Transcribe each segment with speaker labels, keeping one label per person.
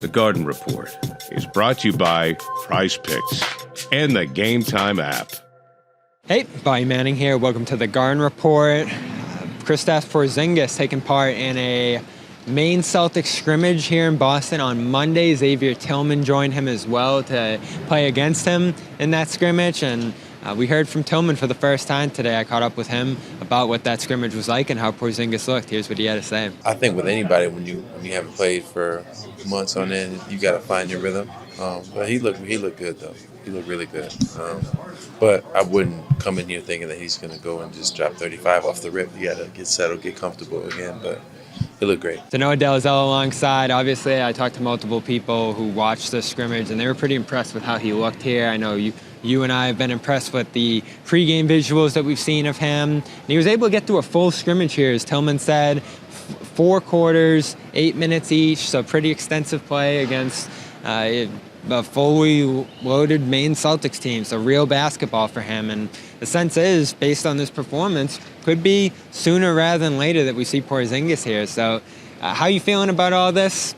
Speaker 1: The Garden Report is brought to you by Prize Picks and the Game Time app.
Speaker 2: Hey, Bobby Manning here. Welcome to the Garden Report. Kristaps Porzingis taking part in a Maine Celtics scrimmage here in Boston on Monday. Xavier Tillman joined him as well to play against him in that scrimmage, and we heard from Tillman for the first time today. I caught up with him about what that scrimmage was like and how Porzingis looked. Here's what he had to say.
Speaker 3: I think with anybody, when you haven't played for months on end, you got to find your rhythm. But he looked good though. He looked really good. But I wouldn't come in here thinking that he's going to go and just drop 35 off the rip. You got to get settled, get comfortable again. But he looked great.
Speaker 2: To know Dalzell alongside, obviously I talked to multiple people who watched the scrimmage, and they were pretty impressed with how he looked here. I know you and I have been impressed with the pregame visuals that we've seen of him. And he was able to get through a full scrimmage here, as Tillman said, 4 quarters, 8 minutes each, so pretty extensive play against a fully loaded Maine Celtics team, so real basketball for him. And the sense is, based on this performance, could be sooner rather than later that we see Porzingis here. So how are you feeling about all this?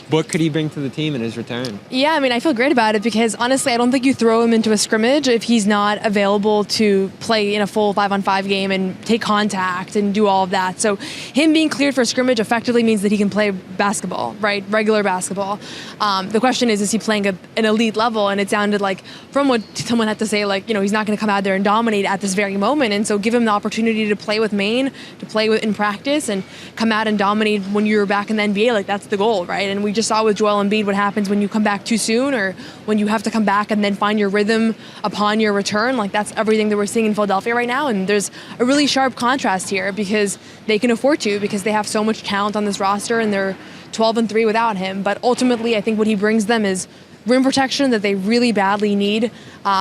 Speaker 2: What could he bring to the team in his return?
Speaker 4: Yeah, I mean, I feel great about it because, honestly, I don't think you throw him into a scrimmage if he's not available to play in a full 5-on-5 game and take contact and do all of that. So him being cleared for a scrimmage effectively means that he can play basketball, right? Regular basketball. The question is he playing an elite level? And it sounded like, from what someone had to say, like, you know, he's not going to come out there and dominate at this very moment. And so give him the opportunity to play with Maine, to play in practice, and come out and dominate when you're back in the NBA. Like, that's the goal, right? And we just saw with Joel Embiid what happens when you come back too soon, or when you have to come back and then find your rhythm upon your return. Like, that's everything that we're seeing in Philadelphia right now. And there's a really sharp contrast here because they can afford to, because they have so much talent on this roster and they're 12-3 without him. But ultimately, I think what he brings them is rim protection that they really badly need.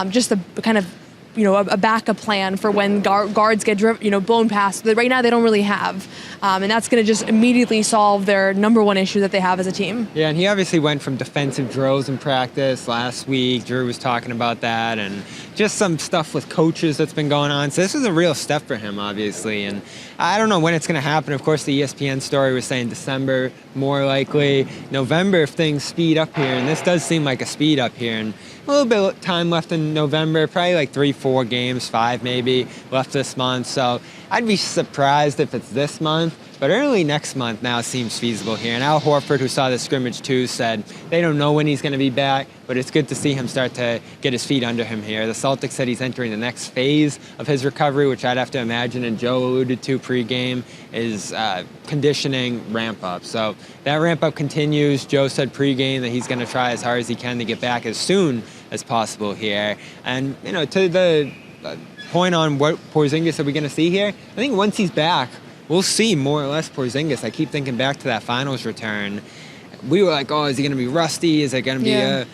Speaker 4: Just a kind of, you know, a backup plan for when guards get blown past that right now they don't really have. And that's going to just immediately solve their number one issue that they have as a team.
Speaker 2: Yeah, and he obviously went from defensive drills in practice last week. Drew was talking about that, and just some stuff with coaches that's been going on. So this is a real step for him, obviously. And I don't know when it's going to happen. Of course, the ESPN story was saying December, more likely. November if things speed up here, and this does seem like a speed up here. And a little bit of time left in November, probably like 3-4 games, 5 maybe, left this month. So I'd be surprised if it's this month, but early next month now seems feasible here. And Al Horford, who saw the scrimmage too, said they don't know when he's going to be back, but it's good to see him start to get his feet under him here. The Celtics said he's entering the next phase of his recovery, which I'd have to imagine, and Joe alluded to pregame, is conditioning ramp up. So that ramp up continues. Joe said pregame that he's going to try as hard as he can to get back as soon as possible here. And, you know, to the point on what Porzingis are we going to see here, I think once he's back, we'll see more or less Porzingis. I keep thinking back to that finals return. We were like, oh, is he going to be rusty? Is it going to be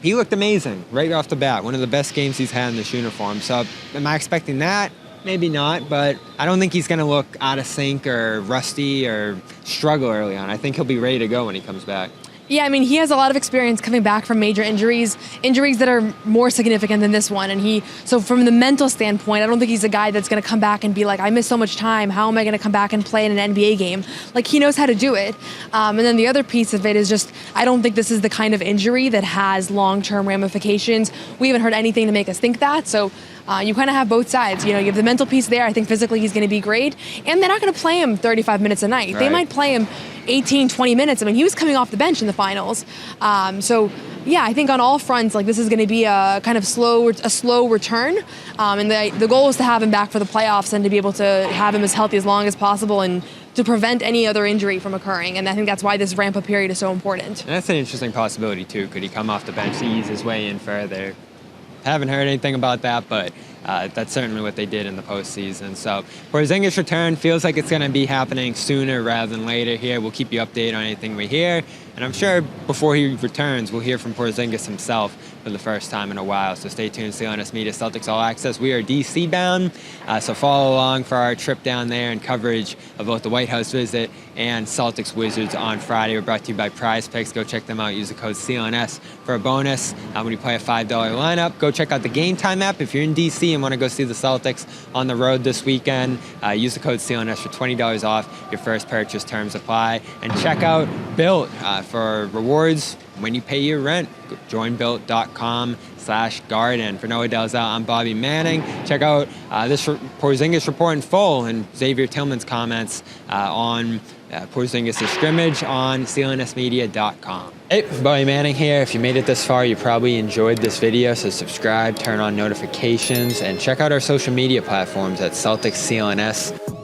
Speaker 2: He looked amazing right off the bat. One of the best games he's had in this uniform. So am I expecting that? Maybe not, but I don't think he's going to look out of sync or rusty or struggle early on. I think he'll be ready to go when he comes back.
Speaker 4: Yeah, I mean, he has a lot of experience coming back from major injuries that are more significant than this one. And so from the mental standpoint, I don't think he's a guy that's going to come back and be like, I missed so much time. How am I going to come back and play in an NBA game? Like, he knows how to do it. And then the other piece of it is just, I don't think this is the kind of injury that has long-term ramifications. We haven't heard anything to make us think that. So you kind of have both sides. You know, you have the mental piece there. I think physically he's going to be great. And they're not going to play him 35 minutes a night. Right. They might play him 18, 20 minutes. I mean, he was coming off the bench in the finals. So, yeah, I think on all fronts, like, this is going to be a kind of slow return. And the goal is to have him back for the playoffs and to be able to have him as healthy as long as possible and to prevent any other injury from occurring. And I think that's why this ramp-up period is so important.
Speaker 2: And that's an interesting possibility, too. Could he come off the bench to ease his way in further? Haven't heard anything about that, but that's certainly what they did in the postseason. So Porzingis' return feels like it's going to be happening sooner rather than later here. We'll keep you updated on anything we hear. And I'm sure before he returns, we'll hear from Porzingis himself for the first time in a while. So stay tuned, CLNS Media, Celtics All Access. We are DC bound, so follow along for our trip down there and coverage of both the White House visit and Celtics Wizards on Friday. We're brought to you by Prize Picks. Go check them out. Use the code CLNS for a bonus when you play a $5 lineup. Go check out the Game Time app if you're in DC and want to go see the Celtics on the road this weekend. Use the code CLNS for $20 off your first purchase. Terms apply. And check out Built For rewards, when you pay your rent, join built.com/garden. For Noah Dalzell, I'm Bobby Manning. Check out this Porzingis report in full and Xavier Tillman's comments on Porzingis' scrimmage on CLNSmedia.com. Hey, Bobby Manning here. If you made it this far, you probably enjoyed this video, so subscribe, turn on notifications, and check out our social media platforms at Celtics CLNS.